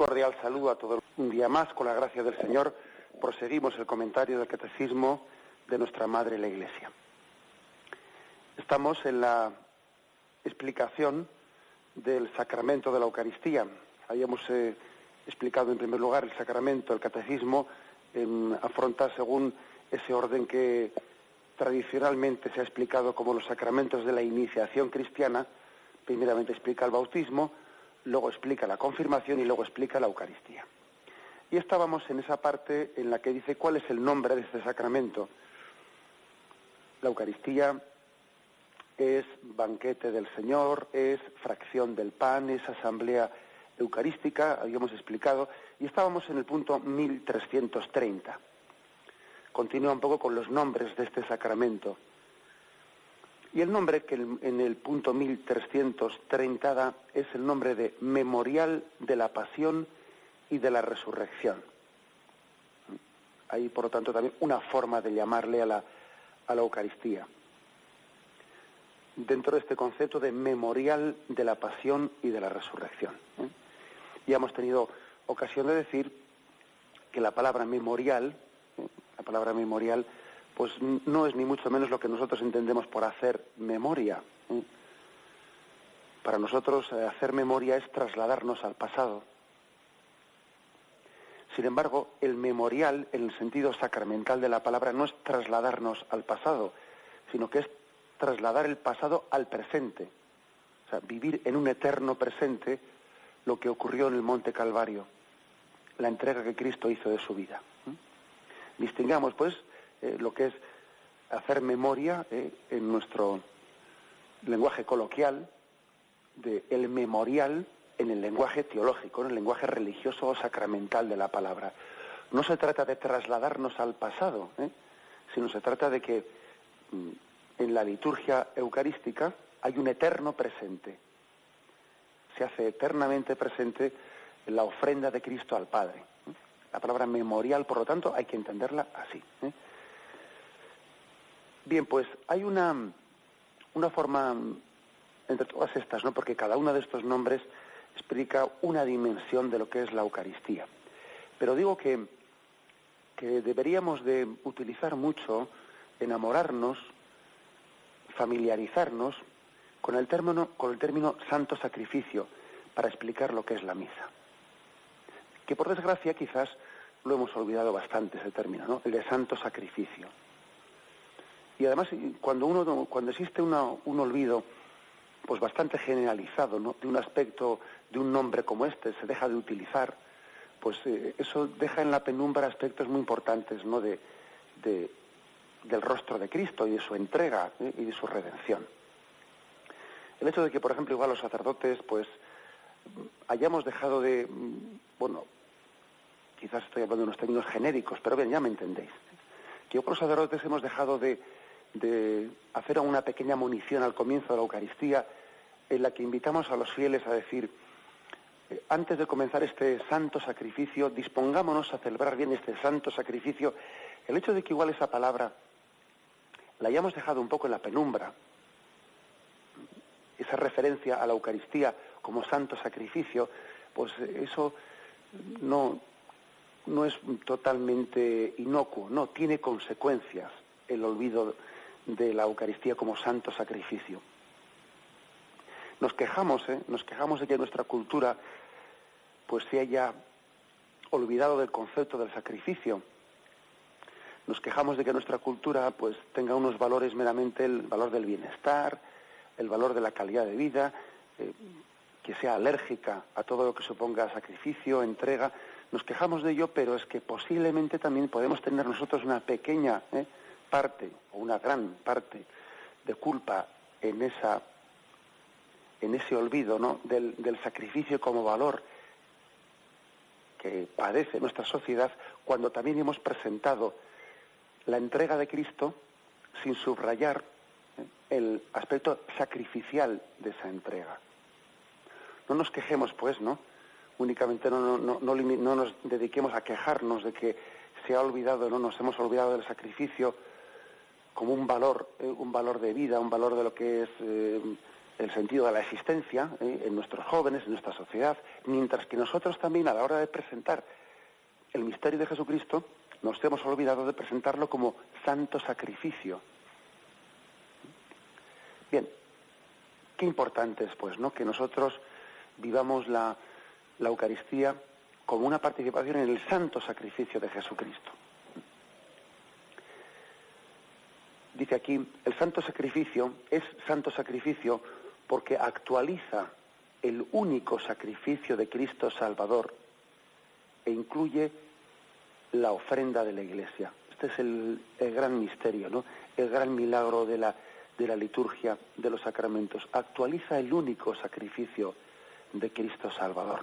Cordial saludo a todos. Un día más, con la gracia del Señor, proseguimos el comentario del Catecismo de nuestra Madre la Iglesia. Estamos en la explicación del sacramento de la Eucaristía. Habíamos explicado en primer lugar el sacramento, el Catecismo afronta según ese orden que tradicionalmente se ha explicado como los sacramentos de la iniciación cristiana. Primeramente explica el bautismo, luego explica la confirmación y luego explica la Eucaristía. Y estábamos en esa parte en la que dice cuál es el nombre de este sacramento. La Eucaristía es banquete del Señor, es fracción del pan, es asamblea eucarística, habíamos explicado, y estábamos en el punto 1330. Continúa un poco con los nombres de este sacramento. Y el nombre que en el punto 1330 da es el nombre de Memorial de la Pasión y de la Resurrección. Hay, por lo tanto, también una forma de llamarle a la Eucaristía. Dentro de este concepto de Memorial de la Pasión y de la Resurrección. Ya hemos tenido ocasión de decir que la palabra memorial, pues no es ni mucho menos lo que nosotros entendemos por hacer memoria. Para nosotros hacer memoria es trasladarnos al pasado. Sin embargo, el memorial, en el sentido sacramental de la palabra, no es trasladarnos al pasado, sino que es trasladar el pasado al presente. O sea, vivir en un eterno presente lo que ocurrió en el Monte Calvario, la entrega que Cristo hizo de su vida. Distingamos, pues, lo que es hacer memoria en nuestro lenguaje coloquial, de el memorial en el lenguaje teológico, en el lenguaje religioso o sacramental de la palabra. No se trata de trasladarnos al pasado, sino se trata de que en la liturgia eucarística hay un eterno presente. Se hace eternamente presente la ofrenda de Cristo al Padre. La palabra memorial, por lo tanto, hay que entenderla así. Bien, pues hay una forma entre todas estas, ¿no? Porque cada uno de estos nombres explica una dimensión de lo que es la Eucaristía. Pero digo que deberíamos de utilizar mucho, enamorarnos, familiarizarnos con el término santo sacrificio para explicar lo que es la misa. Que por desgracia quizás lo hemos olvidado bastante ese término, ¿no? El de santo sacrificio. Y además cuando existe un olvido pues bastante generalizado, ¿no? De un aspecto, de un nombre como este, se deja de utilizar, pues eso deja en la penumbra aspectos muy importantes, ¿no? del rostro de Cristo y de su entrega y de su redención. El hecho de que, por ejemplo, igual los sacerdotes, pues, hayamos dejado de, bueno, quizás estoy hablando de unos términos genéricos, pero bien, ya me entendéis. Que los sacerdotes hemos dejado de hacer una pequeña munición al comienzo de la Eucaristía, en la que invitamos a los fieles a decir, antes de comenzar este santo sacrificio, dispongámonos a celebrar bien este santo sacrificio. El hecho de que igual esa palabra la hayamos dejado un poco en la penumbra, esa referencia a la Eucaristía como santo sacrificio, pues eso no es totalmente inocuo, no, tiene consecuencias el olvido de la Eucaristía como santo sacrificio. Nos quejamos de que nuestra cultura pues se haya olvidado del concepto del sacrificio. Nos quejamos de que nuestra cultura pues tenga unos valores meramente, el valor del bienestar, el valor de la calidad de vida, que sea alérgica a todo lo que suponga sacrificio, entrega. Nos quejamos de ello, pero es que posiblemente también podemos tener nosotros una pequeña parte o una gran parte de culpa en ese olvido, ¿no? del sacrificio como valor que padece nuestra sociedad, cuando también hemos presentado la entrega de Cristo sin subrayar el aspecto sacrificial de esa entrega. No nos quejemos, pues, ¿no? Únicamente no nos dediquemos a quejarnos de que se ha olvidado, no nos hemos olvidado del sacrificio como un valor de vida, un valor de lo que es el sentido de la existencia en nuestros jóvenes, en nuestra sociedad, mientras que nosotros también a la hora de presentar el misterio de Jesucristo nos hemos olvidado de presentarlo como santo sacrificio. Bien, qué importante es, pues, ¿no?, que nosotros vivamos la Eucaristía como una participación en el santo sacrificio de Jesucristo. Dice aquí, el santo sacrificio es santo sacrificio porque actualiza el único sacrificio de Cristo Salvador e incluye la ofrenda de la Iglesia. Este es el gran misterio, ¿no?, el gran milagro de la liturgia, de los sacramentos. Actualiza el único sacrificio de Cristo Salvador.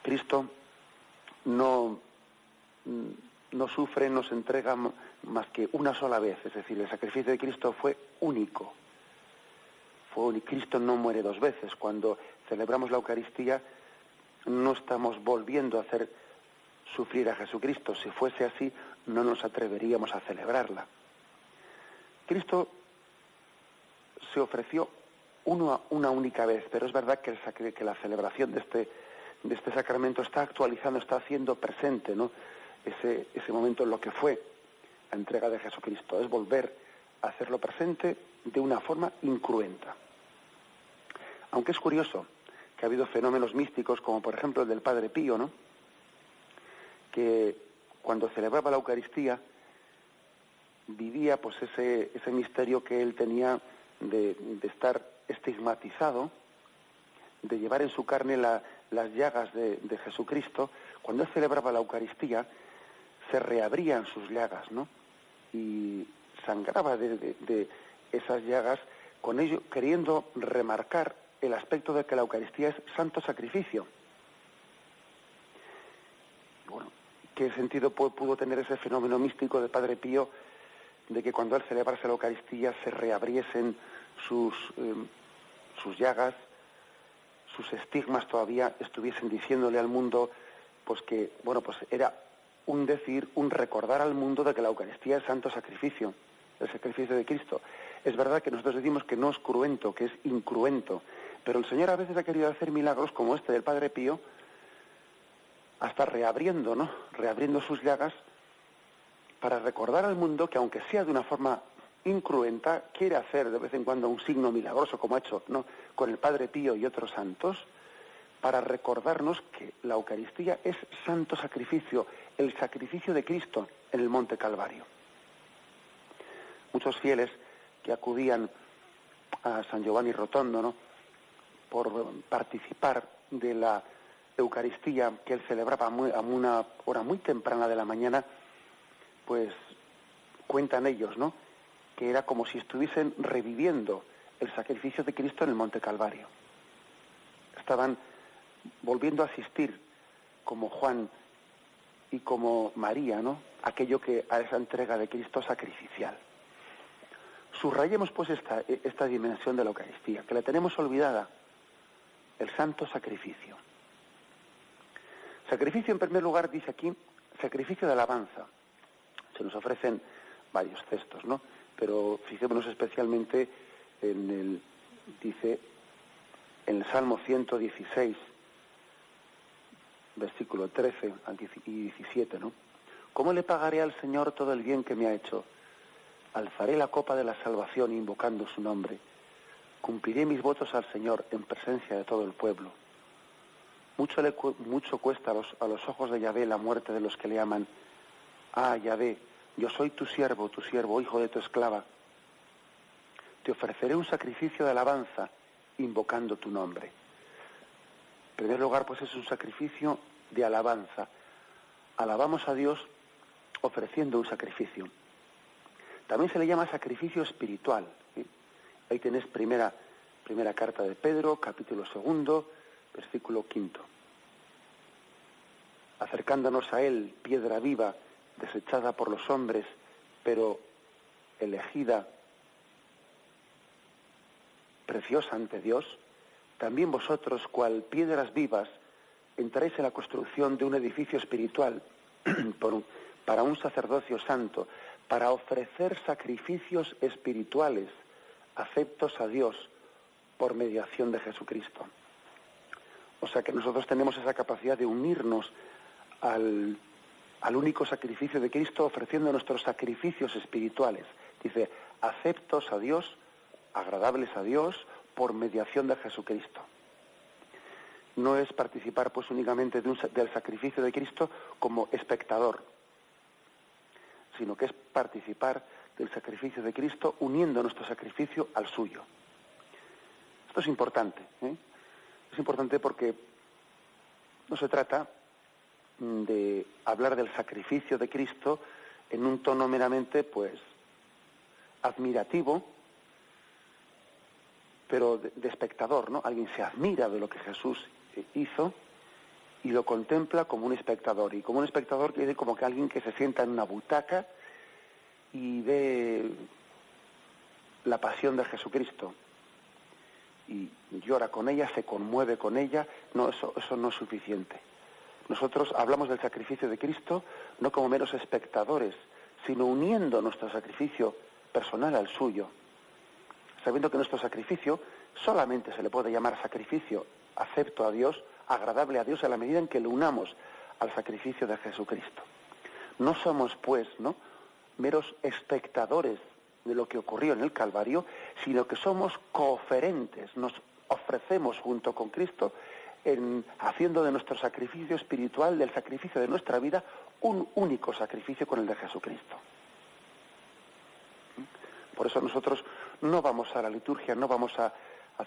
Cristo no sufre, no se entrega más que una sola vez, es decir, el sacrificio de Cristo fue único. Cristo no muere dos veces. Cuando celebramos la Eucaristía no estamos volviendo a hacer sufrir a Jesucristo. Si fuese así, no nos atreveríamos a celebrarla. Cristo se ofreció una única vez, pero es verdad que la celebración de este sacramento está actualizando, está haciendo presente, ¿no?, ese momento en lo que fue la entrega de Jesucristo. Es volver a hacerlo presente de una forma incruenta. Aunque es curioso que ha habido fenómenos místicos, como por ejemplo el del Padre Pío, ¿no?, que cuando celebraba la Eucaristía vivía pues ese misterio que él tenía de estar estigmatizado, de llevar en su carne las llagas de Jesucristo. Cuando él celebraba la Eucaristía se reabrían sus llagas, ¿no?, y sangraba de esas llagas, con ello queriendo remarcar el aspecto de que la Eucaristía es santo sacrificio. Bueno, ¿qué sentido pudo tener ese fenómeno místico de Padre Pío, de que cuando él celebrase la Eucaristía se reabriesen sus llagas, sus estigmas todavía estuviesen diciéndole al mundo pues que, bueno, pues era un recordar al mundo de que la Eucaristía es santo sacrificio, el sacrificio de Cristo? Es verdad que nosotros decimos que no es cruento, que es incruento, pero el Señor a veces ha querido hacer milagros como este del Padre Pío, hasta reabriendo, ¿no?, reabriendo sus llagas, para recordar al mundo que, aunque sea de una forma incruenta, quiere hacer de vez en cuando un signo milagroso, como ha hecho, ¿no?, con el Padre Pío y otros santos, para recordarnos que la Eucaristía es santo sacrificio, el sacrificio de Cristo en el Monte Calvario. Muchos fieles que acudían a San Giovanni Rotondo, ¿no?, por participar de la Eucaristía que él celebraba a una hora muy temprana de la mañana, pues cuentan ellos, ¿no?, que era como si estuviesen reviviendo el sacrificio de Cristo en el Monte Calvario. Estaban volviendo a asistir, como Juan y como María, ¿no?, a esa entrega de Cristo sacrificial. Subrayemos pues esta dimensión de la Eucaristía, que la tenemos olvidada, el santo sacrificio. Sacrificio, en primer lugar, dice aquí, sacrificio de alabanza. Se nos ofrecen varios textos, ¿no?, pero fijémonos especialmente dice en el Salmo 116, versículo 13 y 17, ¿no? ¿Cómo le pagaré al Señor todo el bien que me ha hecho? Alzaré la copa de la salvación invocando su nombre. Cumpliré mis votos al Señor en presencia de todo el pueblo. Mucho cuesta a los ojos de Yahvé la muerte de los que le aman. Ah, Yahvé, yo soy tu siervo, hijo de tu esclava. Te ofreceré un sacrificio de alabanza, invocando tu nombre. En primer lugar, pues es un sacrificio de alabanza. Alabamos a Dios ofreciendo un sacrificio. También se le llama sacrificio espiritual, ¿sí? Ahí tenéis primera carta de Pedro, capítulo 2, versículo 5. Acercándonos a Él, piedra viva, desechada por los hombres, pero elegida, preciosa ante Dios, también vosotros, cual piedras vivas, entráis en la construcción de un edificio espiritual para un sacerdocio santo, para ofrecer sacrificios espirituales aceptos a Dios por mediación de Jesucristo. O sea que nosotros tenemos esa capacidad de unirnos al único sacrificio de Cristo, ofreciendo nuestros sacrificios espirituales. Dice, aceptos a Dios, agradables a Dios, por mediación de Jesucristo. No es participar pues únicamente del sacrificio de Cristo como espectador, sino que es participar del sacrificio de Cristo uniendo nuestro sacrificio al suyo. Esto es importante, ¿eh? Es importante porque no se trata de hablar del sacrificio de Cristo en un tono meramente, pues, admirativo, pero de espectador, ¿no? Alguien se admira de lo que Jesús hizo y lo contempla como un espectador. Y como un espectador quiere decir como que alguien que se sienta en una butaca y ve la pasión de Jesucristo y llora con ella, se conmueve con ella. No, eso no es suficiente. Nosotros hablamos del sacrificio de Cristo no como meros espectadores, sino uniendo nuestro sacrificio personal al suyo, sabiendo que nuestro sacrificio solamente se le puede llamar sacrificio acepto a Dios, agradable a Dios, a la medida en que lo unamos al sacrificio de Jesucristo. No somos, pues, meros espectadores de lo que ocurrió en el Calvario, sino que somos cooferentes, nos ofrecemos junto con Cristo haciendo de nuestro sacrificio espiritual, del sacrificio de nuestra vida, un único sacrificio con el de Jesucristo. Por eso nosotros no vamos a la liturgia, no vamos a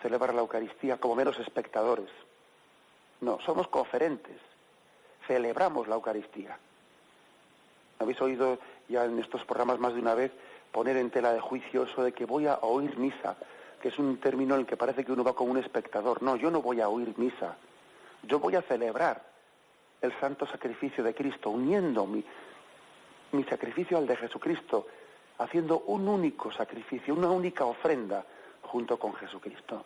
celebrar la Eucaristía como meros espectadores. No, somos cooferentes, celebramos la Eucaristía. Habéis oído ya en estos programas más de una vez poner en tela de juicio eso de que voy a oír misa, que es un término en el que parece que uno va como un espectador. No, yo no voy a oír misa, yo voy a celebrar el santo sacrificio de Cristo, uniendo mi sacrificio al de Jesucristo, haciendo un único sacrificio, una única ofrenda junto con Jesucristo.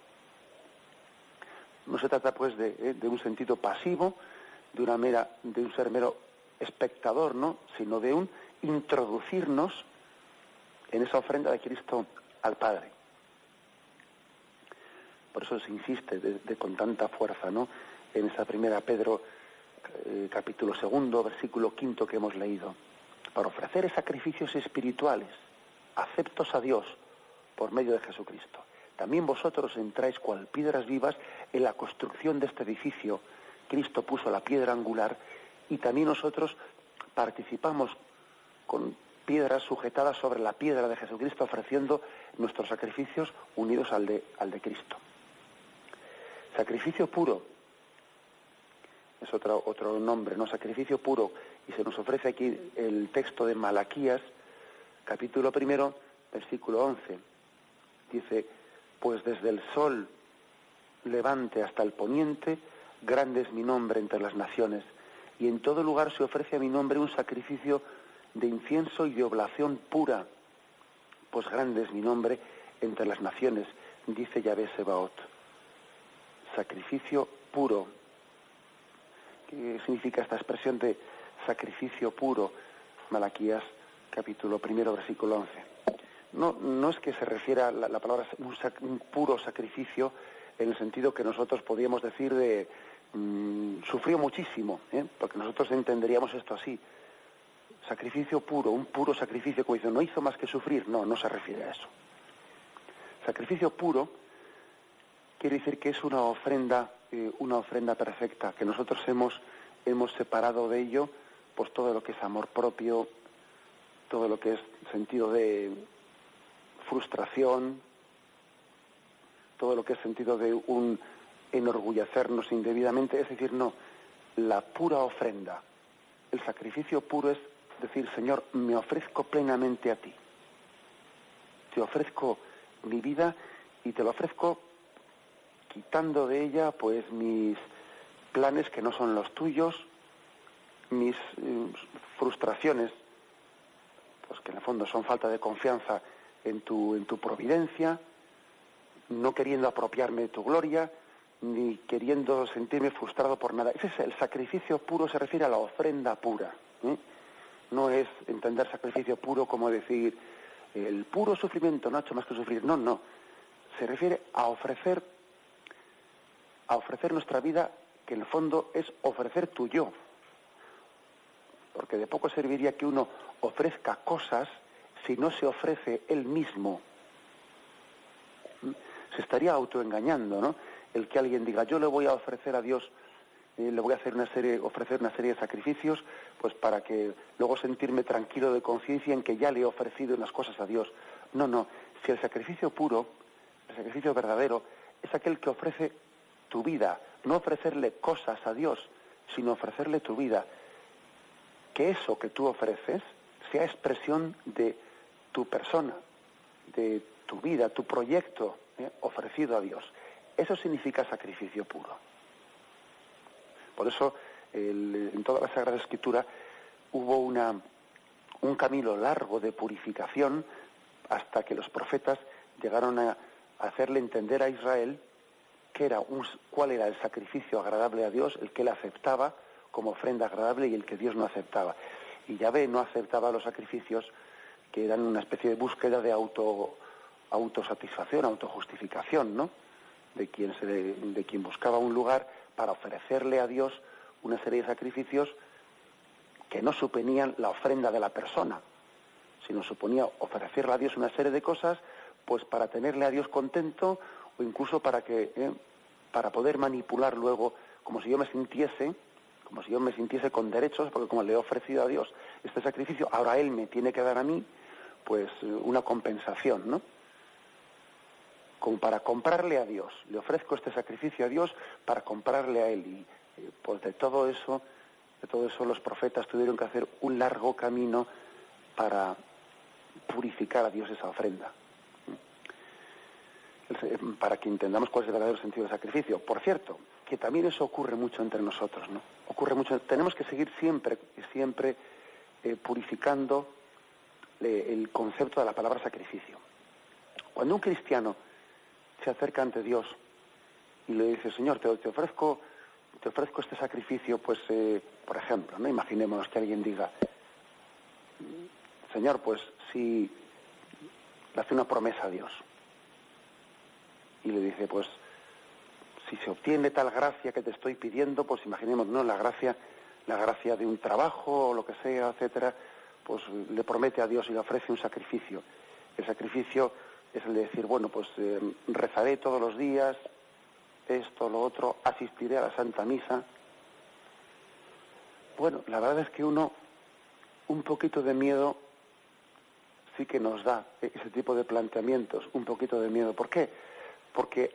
No se trata pues de un sentido pasivo, de un ser mero espectador, ¿no? Sino de un introducirnos en esa ofrenda de Cristo al Padre. Por eso se insiste con tanta fuerza, ¿no?, en esa primera Pedro capítulo 2, versículo 5 que hemos leído, para ofrecer sacrificios espirituales aceptos a Dios por medio de Jesucristo. También vosotros entráis cual piedras vivas en la construcción de este edificio. Cristo puso la piedra angular y también nosotros participamos con piedras sujetadas sobre la piedra de Jesucristo, ofreciendo nuestros sacrificios unidos al de Cristo. Sacrificio puro es otro nombre, ¿no? Sacrificio puro. Y se nos ofrece aquí el texto de Malaquías, capítulo 1, versículo 11. Dice, pues desde el sol levante hasta el poniente, grande es mi nombre entre las naciones, y en todo lugar se ofrece a mi nombre un sacrificio de incienso y de oblación pura, pues grande es mi nombre entre las naciones, dice Yahvé Sebaot. Sacrificio puro. ¿Qué significa esta expresión de sacrificio puro? Malaquías, capítulo 1, versículo 11. No es que se refiera la palabra un puro sacrificio en el sentido que nosotros podríamos decir de sufrió muchísimo, porque nosotros entenderíamos esto así. Sacrificio puro, un puro sacrificio, como dice, no hizo más que sufrir. No se refiere a eso. Sacrificio puro quiere decir que es una ofrenda perfecta, que nosotros hemos separado de ello pues todo lo que es amor propio, todo lo que es sentido de frustración, todo lo que es sentido de un enorgullecernos indebidamente. Es decir, no, la pura ofrenda, el sacrificio puro es decir, Señor, me ofrezco plenamente a ti. Te ofrezco mi vida y te lo ofrezco quitando de ella pues mis planes que no son los tuyos, mis frustraciones, pues que en el fondo son falta de confianza en tu providencia, no queriendo apropiarme de tu gloria, ni queriendo sentirme frustrado por nada. Ese es el sacrificio puro, se refiere a la ofrenda pura. No es entender sacrificio puro como decir el puro sufrimiento, no ha hecho más que sufrir. No. Se refiere a ofrecer a ofrecer nuestra vida, que en el fondo es ofrecer tu yo. Porque de poco serviría que uno ofrezca cosas si no se ofrece él mismo. Se estaría autoengañando, ¿no? El que alguien diga, yo le voy a ofrecer a Dios, le voy a ofrecer una serie de sacrificios, pues para que luego sentirme tranquilo de conciencia en que ya le he ofrecido unas cosas a Dios. No. Si el sacrificio puro, el sacrificio verdadero, es aquel que ofrece tu vida, no ofrecerle cosas a Dios, sino ofrecerle tu vida. Que eso que tú ofreces sea expresión de tu persona, de tu vida, tu proyecto ofrecido a Dios. Eso significa sacrificio puro. Por eso, en toda la Sagrada Escritura hubo un camino largo de purificación hasta que los profetas llegaron a hacerle entender a Israel cuál era el sacrificio agradable a Dios, el que él aceptaba como ofrenda agradable y el que Dios no aceptaba. Y Yahvé no aceptaba los sacrificios que eran una especie de búsqueda de autosatisfacción, autojustificación, ¿no? De quien buscaba un lugar para ofrecerle a Dios una serie de sacrificios que no suponían la ofrenda de la persona, sino suponía ofrecerle a Dios una serie de cosas, pues para tenerle a Dios contento, o incluso para poder manipular luego, como si yo me sintiese con derechos, porque como le he ofrecido a Dios este sacrificio, ahora Él me tiene que dar a mí, pues una compensación, ¿no? Como para comprarle a Dios. Le ofrezco este sacrificio a Dios para comprarle a Él. Y pues de todo eso los profetas tuvieron que hacer un largo camino para purificar a Dios esa ofrenda. Para que entendamos cuál es el verdadero sentido del sacrificio. Por cierto, que también eso ocurre mucho entre nosotros, ¿no? Ocurre mucho. Tenemos que seguir siempre purificando el concepto de la palabra sacrificio. Cuando un cristiano se acerca ante Dios y le dice, Señor, te ofrezco este sacrificio, pues, por ejemplo, ¿no? Imaginémonos que alguien diga, Señor, pues, si le hace una promesa a Dios y le dice, pues, si se obtiene tal gracia que te estoy pidiendo, pues imaginemos, ¿no? La gracia de un trabajo o lo que sea, etcétera, pues le promete a Dios y le ofrece un sacrificio. El sacrificio es el de decir, bueno, pues rezaré todos los días, esto, lo otro, asistiré a la Santa Misa. Bueno, la verdad es que un poquito de miedo sí que nos da ese tipo de planteamientos, un poquito de miedo. ¿Por qué? Porque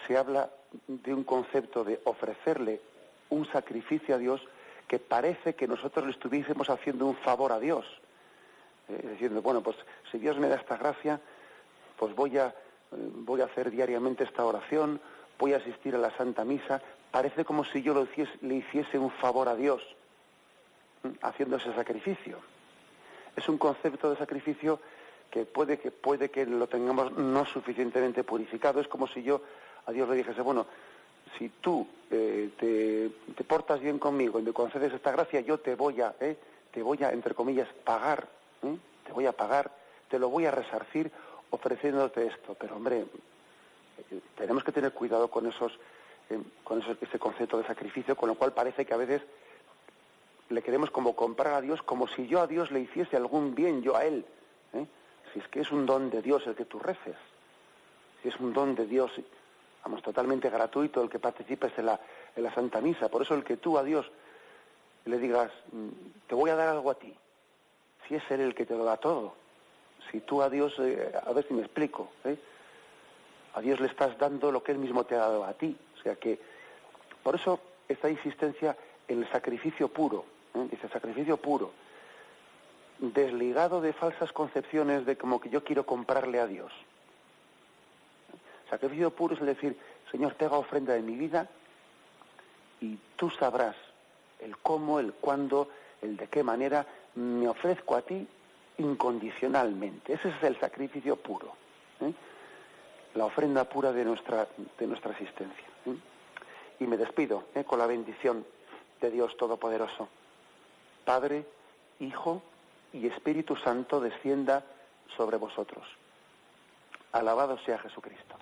se habla de un concepto de ofrecerle un sacrificio a Dios que parece que nosotros le estuviésemos haciendo un favor a Dios. Diciendo, bueno, pues si Dios me da esta gracia, pues voy a hacer diariamente esta oración, voy a asistir a la Santa Misa. Parece como si yo le hiciese un favor a Dios haciendo ese sacrificio. Es un concepto de sacrificio que puede que lo tengamos no suficientemente purificado. Es como si yo a Dios le dijese, bueno, si tú te portas bien conmigo y me concedes esta gracia, yo te voy a, entre comillas, pagar, te lo voy a resarcir ofreciéndote esto. Pero hombre, tenemos que tener cuidado con ese concepto de sacrificio, con lo cual parece que a veces le queremos como comprar a Dios, como si yo a Dios le hiciese algún bien, yo a Él. Si es que es un don de Dios el que tú reces, si es un don de Dios, vamos, totalmente gratuito el que participes en la Santa Misa. Por eso el que tú a Dios le digas, te voy a dar algo a ti, si es Él el que te lo da todo. Si tú a Dios, a ver si me explico, a Dios le estás dando lo que Él mismo te ha dado a ti. O sea que, por eso esta insistencia en el sacrificio puro, dice sacrificio puro, desligado de falsas concepciones de como que yo quiero comprarle a Dios. Sacrificio puro es decir, Señor, te hago ofrenda de mi vida y tú sabrás el cómo, el cuándo, el de qué manera me ofrezco a ti incondicionalmente. Ese es el sacrificio puro, la ofrenda pura de nuestra existencia. Y me despido con la bendición de Dios Todopoderoso. Padre, Hijo y Espíritu Santo descienda sobre vosotros. Alabado sea Jesucristo.